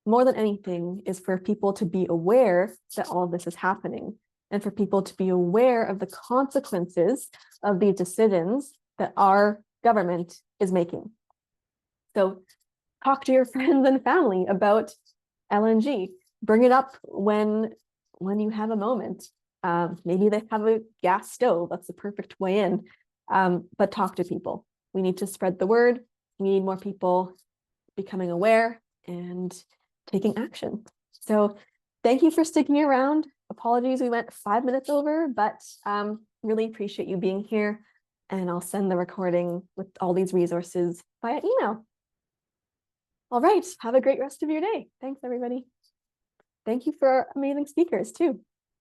more than anything is for people to be aware that all of this is happening, and for people to be aware of the consequences of these decisions that our government is making. So talk to your friends and family about LNG. Bring it up when you have a moment. Maybe they have a gas stove. That's the perfect way in. But talk to people. We need to spread the word. we need more people becoming aware and taking action. So thank you for sticking around. Apologies, we went 5 minutes over, but really appreciate you being here. And I'll send the recording with all these resources via email. All right, have a great rest of your day. Thanks, everybody. Thank you for amazing speakers too.